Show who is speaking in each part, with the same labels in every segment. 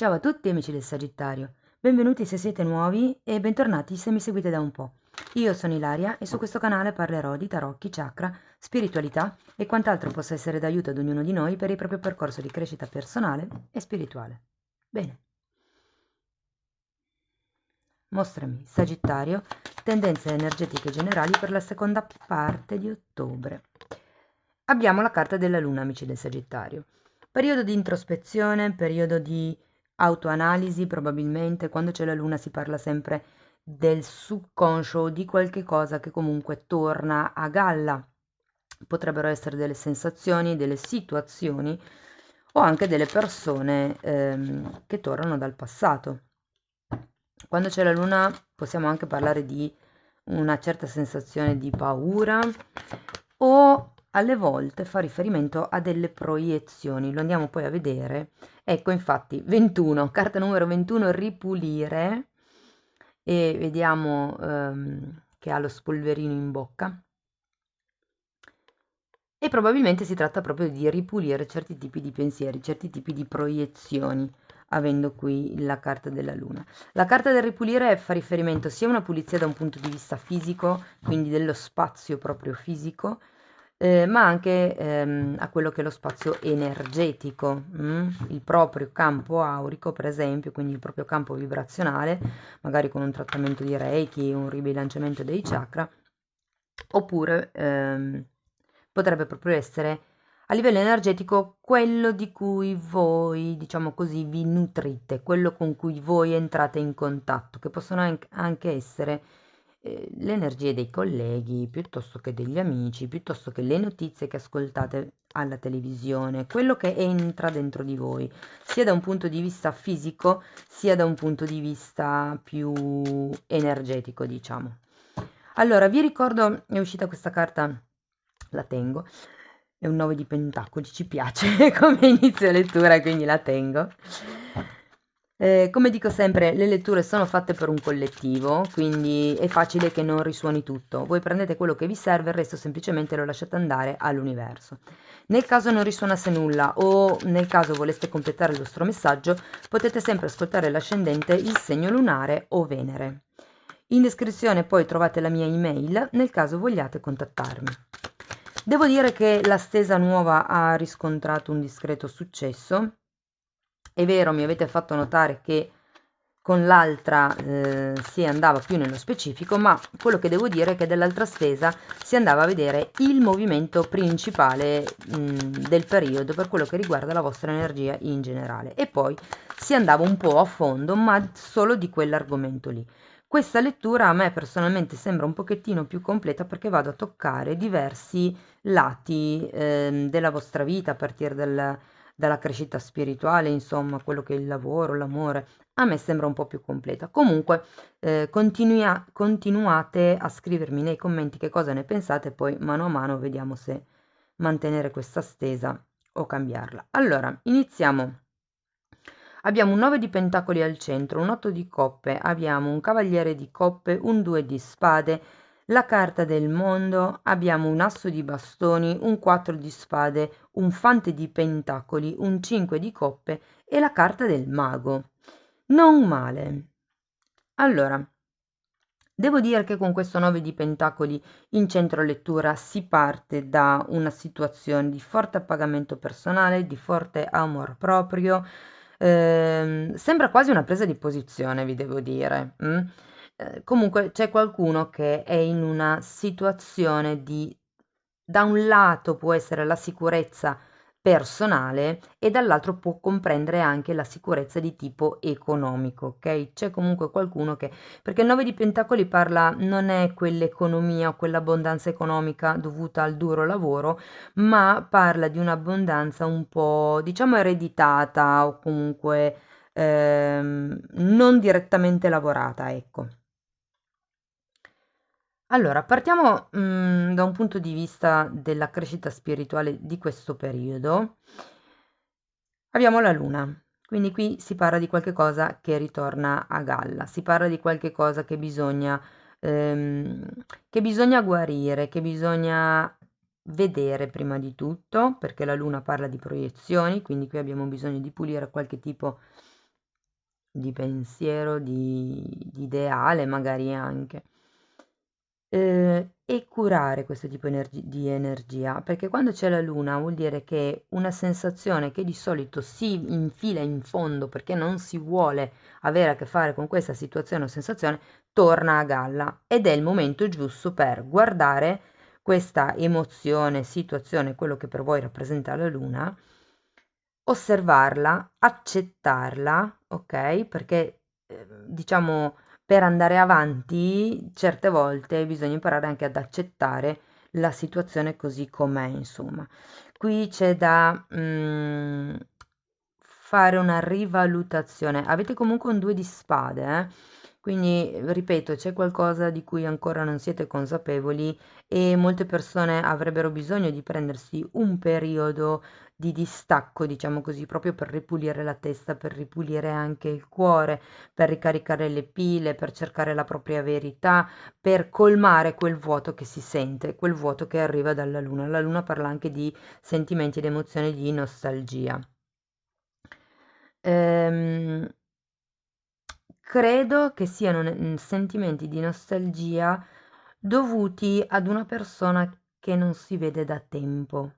Speaker 1: Ciao a tutti amici del Sagittario, benvenuti se siete nuovi e bentornati se mi seguite da un po'. Io sono Ilaria e su questo canale parlerò di tarocchi, chakra, spiritualità e quant'altro possa essere d'aiuto ad ognuno di noi per il proprio percorso di crescita personale e spirituale. Bene. Mostrami, Sagittario, tendenze energetiche generali per la seconda parte di ottobre. Abbiamo la carta della Luna, amici del Sagittario. Periodo di introspezione, periodo di autoanalisi, probabilmente. Quando c'è la Luna si parla sempre del subconscio, di qualche cosa che comunque torna a galla. Potrebbero essere delle sensazioni, delle situazioni o anche delle persone che tornano dal passato. Quando c'è la Luna possiamo anche parlare di una certa sensazione di paura o alle volte fa riferimento a delle proiezioni, lo andiamo poi a vedere. Ecco, infatti, 21, carta numero 21, ripulire, e vediamo che ha lo spolverino in bocca. E probabilmente si tratta proprio di ripulire certi tipi di pensieri, certi tipi di proiezioni, avendo qui la carta della Luna. La carta del ripulire fa riferimento sia a una pulizia da un punto di vista fisico, quindi dello spazio proprio fisico, ma anche a quello che è lo spazio energetico, il proprio campo aurico, per esempio, quindi il proprio campo vibrazionale, magari con un trattamento di Reiki, un ribilanciamento dei chakra, oppure potrebbe proprio essere a livello energetico quello di cui voi, diciamo così, vi nutrite, quello con cui voi entrate in contatto, che possono anche essere le energie dei colleghi, piuttosto che degli amici, piuttosto che le notizie che ascoltate alla televisione, quello che entra dentro di voi, sia da un punto di vista fisico, sia da un punto di vista più energetico, diciamo. Allora, vi ricordo, è uscita questa carta, la tengo, è un 9 di pentacoli, ci piace come inizio lettura, quindi la tengo. Come dico sempre, le letture sono fatte per un collettivo, quindi è facile che non risuoni tutto. Voi prendete quello che vi serve, il resto semplicemente lo lasciate andare all'universo. Nel caso non risuonasse nulla o nel caso voleste completare il vostro messaggio, potete sempre ascoltare l'ascendente, il segno lunare o Venere. In descrizione poi trovate la mia email nel caso vogliate contattarmi. Devo dire che la stesa nuova ha riscontrato un discreto successo. È vero, mi avete fatto notare che con l'altra si andava più nello specifico, ma quello che devo dire è che dall'altra stesa si andava a vedere il movimento principale del periodo per quello che riguarda la vostra energia in generale, e poi si andava un po' a fondo, ma solo di quell'argomento lì. Questa lettura a me personalmente sembra un pochettino più completa perché vado a toccare diversi lati della vostra vita, a partire dalla crescita spirituale, insomma, quello che è il lavoro, l'amore. A me sembra un po' più completa. Comunque, continuate a scrivermi nei commenti che cosa ne pensate, poi mano a mano vediamo se mantenere questa stesa o cambiarla. Allora, iniziamo. Abbiamo un 9 di pentacoli al centro, un 8 di coppe, abbiamo un cavaliere di coppe, un 2 di spade, la carta del mondo, abbiamo un asso di bastoni, un 4 di spade, un fante di pentacoli, un 5 di coppe e la carta del mago. Non male. Allora, devo dire che con questo 9 di pentacoli in centro lettura si parte da una situazione di forte appagamento personale, di forte amor proprio. Sembra quasi una presa di posizione, vi devo dire. Comunque c'è qualcuno che è in una situazione di, da un lato può essere la sicurezza personale e dall'altro può comprendere anche la sicurezza di tipo economico, ok? C'è comunque qualcuno che, perché il 9 di pentacoli parla, non è quell'economia o quell'abbondanza economica dovuta al duro lavoro, ma parla di un'abbondanza un po', diciamo, ereditata o comunque non direttamente lavorata, ecco. Allora, partiamo da un punto di vista della crescita spirituale di questo periodo. Abbiamo la luna, quindi qui si parla di qualche cosa che ritorna a galla, si parla di qualche cosa ehm, che bisogna guarire, che bisogna vedere prima di tutto, perché la luna parla di proiezioni, quindi qui abbiamo bisogno di pulire qualche tipo di pensiero, di ideale magari anche. E curare questo tipo di energia, perché quando c'è la luna vuol dire che una sensazione che di solito si infila in fondo perché non si vuole avere a che fare con questa situazione o sensazione, torna a galla ed è il momento giusto per guardare questa emozione, situazione, quello che per voi rappresenta la luna, osservarla, accettarla, ok? Perché diciamo per andare avanti certe volte bisogna imparare anche ad accettare la situazione così com'è, insomma. Qui c'è da fare una rivalutazione. Avete comunque un 2 di spade, quindi ripeto, c'è qualcosa di cui ancora non siete consapevoli e molte persone avrebbero bisogno di prendersi un periodo di distacco, diciamo così, proprio per ripulire la testa, per ripulire anche il cuore, per ricaricare le pile, per cercare la propria verità, per colmare quel vuoto che si sente, quel vuoto che arriva dalla luna. La luna parla anche di sentimenti ed emozioni di nostalgia. Ehm, credo che siano sentimenti di nostalgia dovuti ad una persona che non si vede da tempo.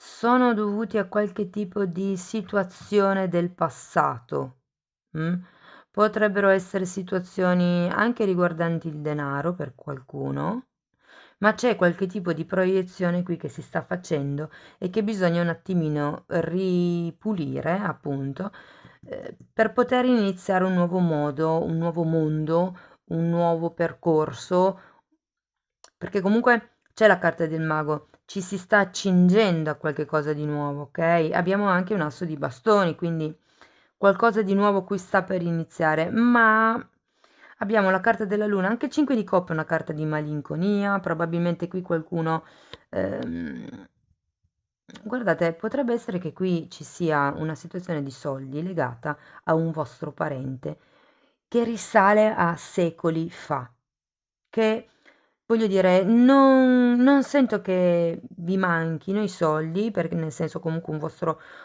Speaker 1: Sono dovuti a qualche tipo di situazione del passato. mm? Potrebbero essere situazioni anche riguardanti il denaro per qualcuno, ma c'è qualche tipo di proiezione qui che si sta facendo e che bisogna un attimino ripulire, appunto, per poter iniziare un nuovo modo, un nuovo mondo, un nuovo percorso, perché comunque c'è la carta del mago, ci si sta accingendo a qualche cosa di nuovo, ok? Abbiamo anche un asso di bastoni, quindi qualcosa di nuovo qui sta per iniziare, ma abbiamo la carta della luna, anche il 5 di coppe è una carta di malinconia, probabilmente qui qualcuno... guardate, potrebbe essere che qui ci sia una situazione di soldi legata a un vostro parente che risale a secoli fa, che voglio dire, non sento che vi manchino i soldi, perché nel senso comunque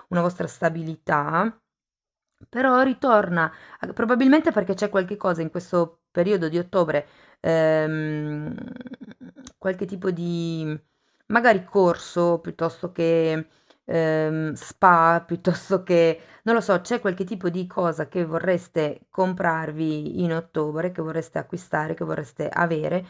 Speaker 1: una vostra stabilità, però ritorna, probabilmente perché c'è qualche cosa in questo periodo di ottobre, ehm, qualche tipo di magari corso piuttosto che spa, piuttosto che, non lo so, c'è qualche tipo di cosa che vorreste comprarvi in ottobre, che vorreste acquistare, che vorreste avere,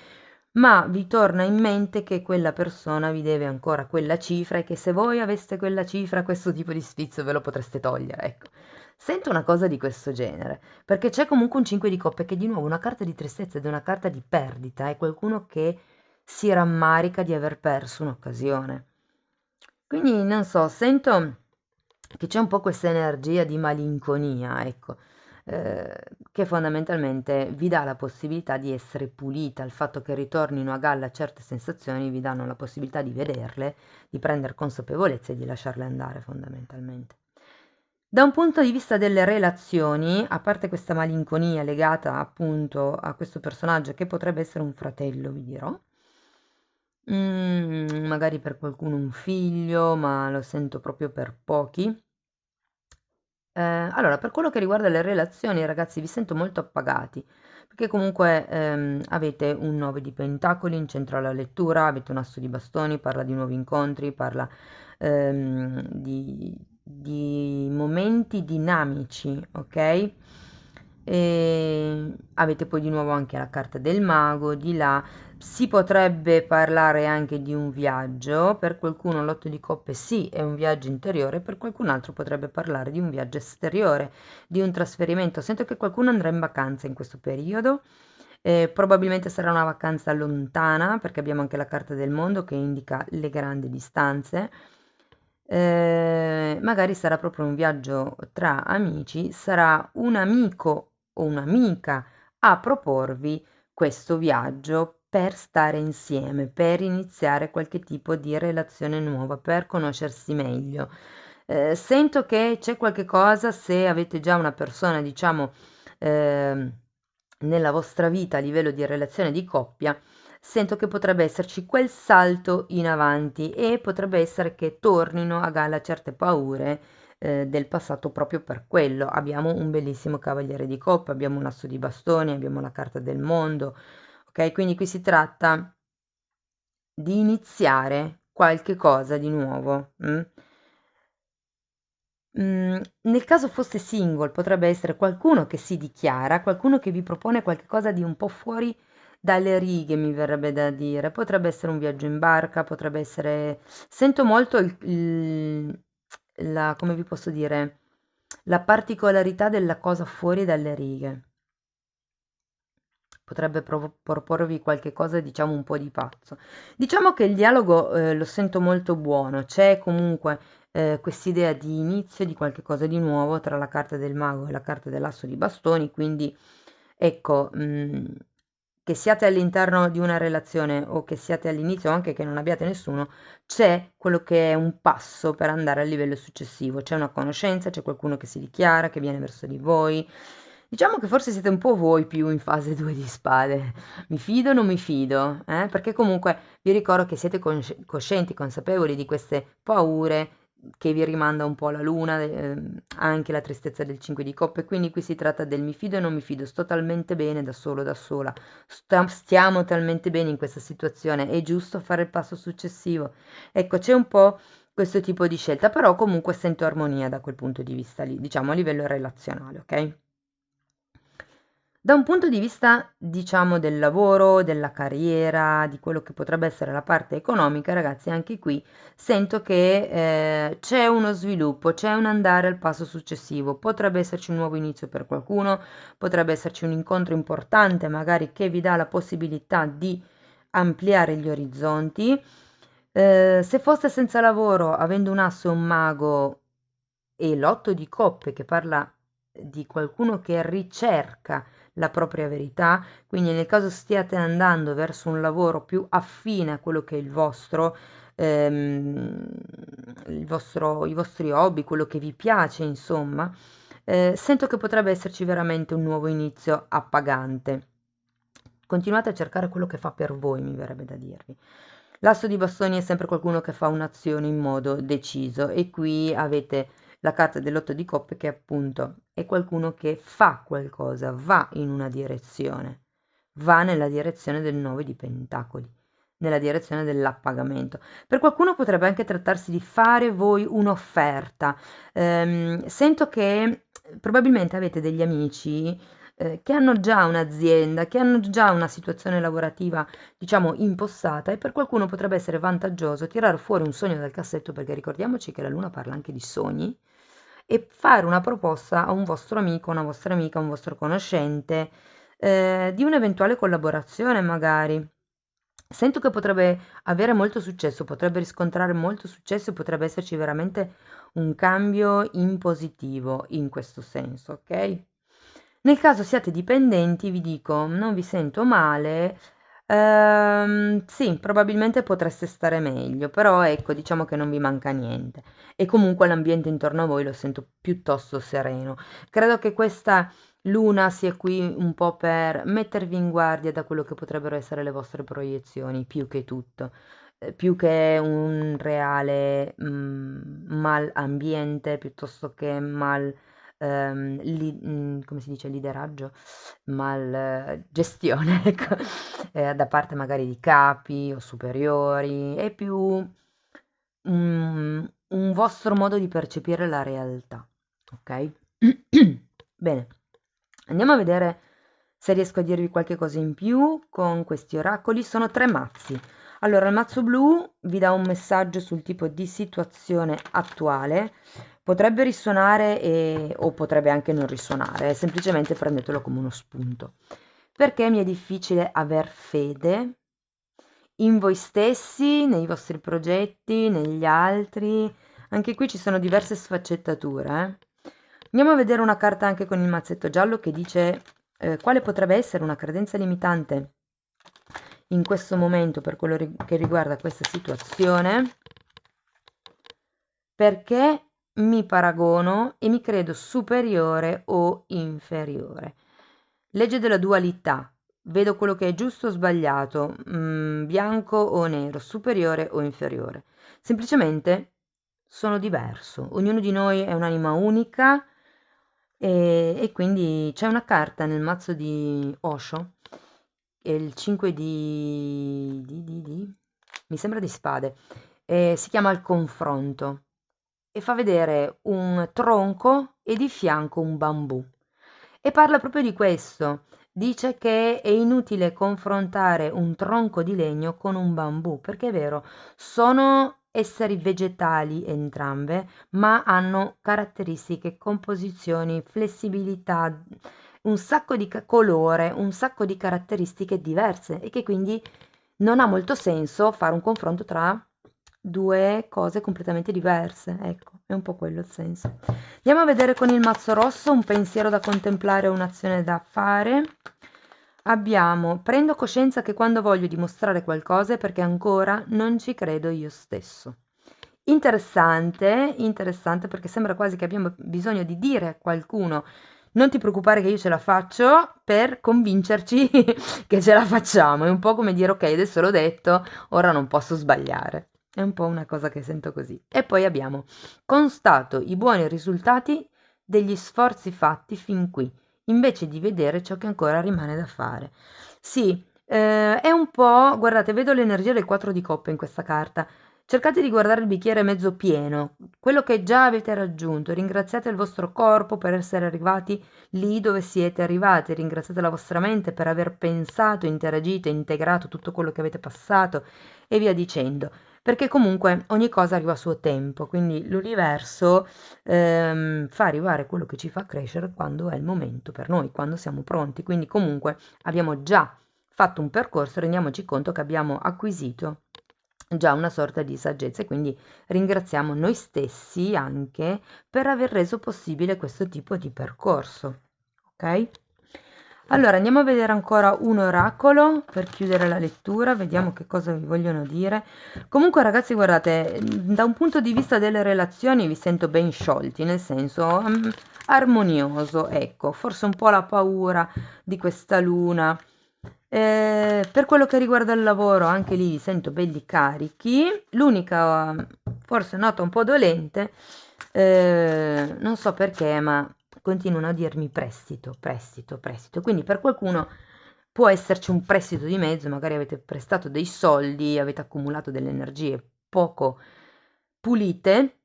Speaker 1: ma vi torna in mente che quella persona vi deve ancora quella cifra e che se voi aveste quella cifra, questo tipo di sfizio ve lo potreste togliere, ecco. Sento una cosa di questo genere, perché c'è comunque un 5 di coppe che è di nuovo una carta di tristezza ed è una carta di perdita, è qualcuno che si rammarica di aver perso un'occasione. Quindi non so, sento che c'è un po' questa energia di malinconia, ecco, che fondamentalmente vi dà la possibilità di essere pulita, il fatto che ritornino a galla certe sensazioni vi danno la possibilità di vederle, di prendere consapevolezza e di lasciarle andare fondamentalmente. Da un punto di vista delle relazioni, a parte questa malinconia legata appunto a questo personaggio che potrebbe essere un fratello, vi dirò, magari per qualcuno un figlio, ma lo sento proprio per pochi. Allora, per quello che riguarda le relazioni, ragazzi, vi sento molto appagati, perché comunque avete un 9 di pentacoli in centro alla lettura, avete un asso di bastoni, parla di nuovi incontri, parla di momenti dinamici, ok? E avete poi di nuovo anche la carta del mago, di là si potrebbe parlare anche di un viaggio, per qualcuno l'otto di coppe sì è un viaggio interiore, per qualcun altro potrebbe parlare di un viaggio esteriore, di un trasferimento. Sento che qualcuno andrà in vacanza in questo periodo, probabilmente sarà una vacanza lontana, perché abbiamo anche la carta del mondo che indica le grandi distanze. Magari sarà proprio un viaggio tra amici, sarà un amico o un'amica a proporvi questo viaggio per stare insieme, per iniziare qualche tipo di relazione nuova, per conoscersi meglio. Sento che c'è qualche cosa, se avete già una persona, diciamo, ehm, nella vostra vita a livello di relazione di coppia, sento che potrebbe esserci quel salto in avanti e potrebbe essere che tornino a galla certe paure del passato proprio per quello. Abbiamo un bellissimo cavaliere di coppe, abbiamo un asso di bastoni, abbiamo la carta del mondo, ok? Quindi qui si tratta di iniziare qualche cosa di nuovo. Nel caso fosse single, potrebbe essere qualcuno che si dichiara, qualcuno che vi propone qualcosa di un po' fuori dalle righe, mi verrebbe da dire. Potrebbe essere un viaggio in barca, potrebbe essere... Sento molto la, come vi posso dire, la particolarità della cosa fuori dalle righe. Potrebbe proporvi qualche cosa, diciamo, un po' di pazzo. Diciamo che il dialogo lo sento molto buono, c'è comunque quest'idea di inizio di qualche cosa di nuovo tra la carta del mago e la carta dell'asso di bastoni, quindi ecco, che siate all'interno di una relazione o che siate all'inizio o anche che non abbiate nessuno, c'è quello che è un passo per andare al livello successivo, c'è una conoscenza, c'è qualcuno che si dichiara, che viene verso di voi. Diciamo che forse siete un po' voi più in fase 2 di spade. Mi fido o non mi fido? Perché comunque vi ricordo che siete coscienti, consapevoli di queste paure che vi rimanda un po' la luna, anche la tristezza del 5 di coppe, quindi qui si tratta del mi fido e non mi fido, sto talmente bene da solo, da sola, stiamo talmente bene in questa situazione, è giusto fare il passo successivo. Ecco, c'è un po' questo tipo di scelta, però comunque sento armonia da quel punto di vista lì, diciamo a livello relazionale, ok? Da un punto di vista, diciamo, del lavoro, della carriera, di quello che potrebbe essere la parte economica, ragazzi, anche qui sento che c'è uno sviluppo, c'è un andare al passo successivo. Potrebbe esserci un nuovo inizio per qualcuno, potrebbe esserci un incontro importante, magari che vi dà la possibilità di ampliare gli orizzonti. Se foste senza lavoro, avendo un asso e un mago e l'otto di coppe che parla di qualcuno che ricerca la propria verità, quindi nel caso stiate andando verso un lavoro più affine a quello che è ehm, i vostri hobby, quello che vi piace, insomma, sento che potrebbe esserci veramente un nuovo inizio appagante. Continuate a cercare quello che fa per voi, mi verrebbe da dirvi. L'asso di bastoni è sempre qualcuno che fa un'azione in modo deciso e qui avete la carta dell'otto di coppe che appunto è qualcuno che fa qualcosa, va in una direzione, va nella direzione del 9 di pentacoli, nella direzione dell'appagamento. Per qualcuno potrebbe anche trattarsi di fare voi un'offerta. Sento che probabilmente avete degli amici che hanno già un'azienda, che hanno già una situazione lavorativa, diciamo, impostata e per qualcuno potrebbe essere vantaggioso tirare fuori un sogno dal cassetto, perché ricordiamoci che la luna parla anche di sogni, e fare una proposta a un vostro amico, una vostra amica, un vostro conoscente, di un'eventuale collaborazione magari. Sento che potrebbe avere molto successo, potrebbe riscontrare molto successo e potrebbe esserci veramente un cambio in positivo in questo senso, ok? Nel caso siate dipendenti, vi dico, non vi sento male, sì, probabilmente potreste stare meglio, però ecco, diciamo che non vi manca niente. E comunque l'ambiente intorno a voi lo sento piuttosto sereno. Credo che questa luna sia qui un po' per mettervi in guardia da quello che potrebbero essere le vostre proiezioni, più che tutto. Più che un reale mal ambiente, piuttosto che mal come si dice, lideraggio, mal gestione, ecco, da parte magari di capi o superiori, è più un vostro modo di percepire la realtà, ok? Bene, andiamo a vedere se riesco a dirvi qualche cosa in più con questi oracoli. Sono tre mazzi. Allora, il mazzo blu vi dà un messaggio sul tipo di situazione attuale. Potrebbe risuonare o potrebbe anche non risuonare, semplicemente prendetelo come uno spunto. Perché mi è difficile aver fede in voi stessi, nei vostri progetti, negli altri. Anche qui ci sono diverse sfaccettature. Andiamo a vedere una carta anche con il mazzetto giallo che dice quale potrebbe essere una credenza limitante in questo momento per quello che riguarda questa situazione. Perché mi paragono e mi credo superiore o inferiore. Legge della dualità. vedo quello che è giusto o sbagliato, bianco o nero, superiore o inferiore. Semplicemente sono diverso, ognuno di noi è un'anima unica e quindi c'è una carta nel mazzo di Osho, è il 5 mi sembra di spade, si chiama il confronto e fa vedere un tronco e di fianco un bambù. E parla proprio di questo. Dice che è inutile confrontare un tronco di legno con un bambù, perché è vero, sono esseri vegetali entrambe, ma hanno caratteristiche, composizioni, flessibilità, un sacco di colore, un sacco di caratteristiche diverse e che quindi non ha molto senso fare un confronto tra due cose completamente diverse. Ecco, è un po' quello il senso. Andiamo a vedere con il mazzo rosso un pensiero da contemplare o un'azione da fare. Abbiamo, prendo coscienza che quando voglio dimostrare qualcosa è perché ancora non ci credo io stesso. Interessante, interessante perché sembra quasi che abbiamo bisogno di dire a qualcuno non ti preoccupare che io ce la faccio per convincerci che ce la facciamo. È un po' come dire ok, adesso l'ho detto, ora non posso sbagliare. È un po' una cosa che sento così. E poi abbiamo constato i buoni risultati degli sforzi fatti fin qui, invece di vedere ciò che ancora rimane da fare. Sì, è un po', guardate, vedo l'energia del 4 di coppe in questa carta. Cercate di guardare il bicchiere mezzo pieno, quello che già avete raggiunto. Ringraziate il vostro corpo per essere arrivati lì dove siete arrivati. Ringraziate la vostra mente per aver pensato, interagito, integrato tutto quello che avete passato e via dicendo. Perché comunque ogni cosa arriva a suo tempo, quindi l'universo fa arrivare quello che ci fa crescere quando è il momento per noi, quando siamo pronti. Quindi comunque abbiamo già fatto un percorso, rendiamoci conto che abbiamo acquisito già una sorta di saggezza e quindi ringraziamo noi stessi anche per aver reso possibile questo tipo di percorso. Ok? Allora andiamo a vedere ancora un oracolo per chiudere la lettura, vediamo che cosa vi vogliono dire. Comunque ragazzi guardate, da un punto di vista delle relazioni vi sento ben sciolti, nel senso armonioso, ecco, forse un po' la paura di questa luna. Per quello che riguarda il lavoro, anche lì vi sento belli carichi. L'unica, forse nota un po' dolente, non so perché, ma continuano a dirmi prestito, prestito, prestito. Quindi per qualcuno può esserci un prestito di mezzo, magari avete prestato dei soldi, avete accumulato delle energie poco pulite,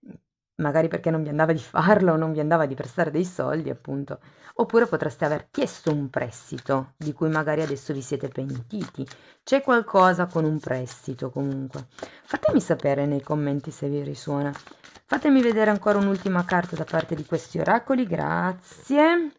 Speaker 1: magari perché non vi andava di farlo, non vi andava di prestare dei soldi, appunto. Oppure potreste aver chiesto un prestito di cui magari adesso vi siete pentiti. C'è qualcosa con un prestito comunque. Fatemi sapere nei commenti se vi risuona. Fatemi vedere ancora un'ultima carta da parte di questi oracoli, grazie.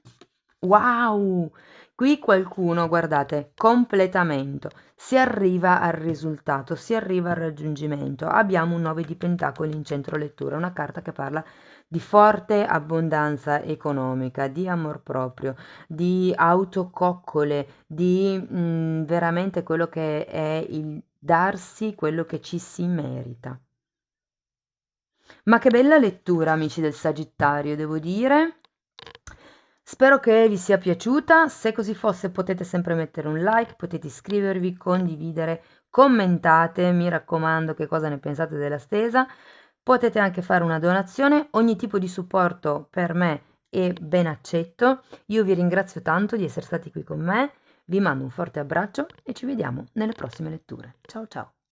Speaker 1: Wow! Qui qualcuno, guardate, completamento. Si arriva al risultato, si arriva al raggiungimento. Abbiamo un 9 di pentacoli in centro lettura, una carta che parla di forte abbondanza economica, di amor proprio, di autococcole, di veramente quello che è il darsi quello che ci si merita. Ma che bella lettura, amici del Sagittario, devo dire. Spero che vi sia piaciuta, se così fosse potete sempre mettere un like, potete iscrivervi, condividere, commentate, mi raccomando che cosa ne pensate della stesa, potete anche fare una donazione, ogni tipo di supporto per me è ben accetto, io vi ringrazio tanto di essere stati qui con me, vi mando un forte abbraccio e ci vediamo nelle prossime letture. Ciao ciao!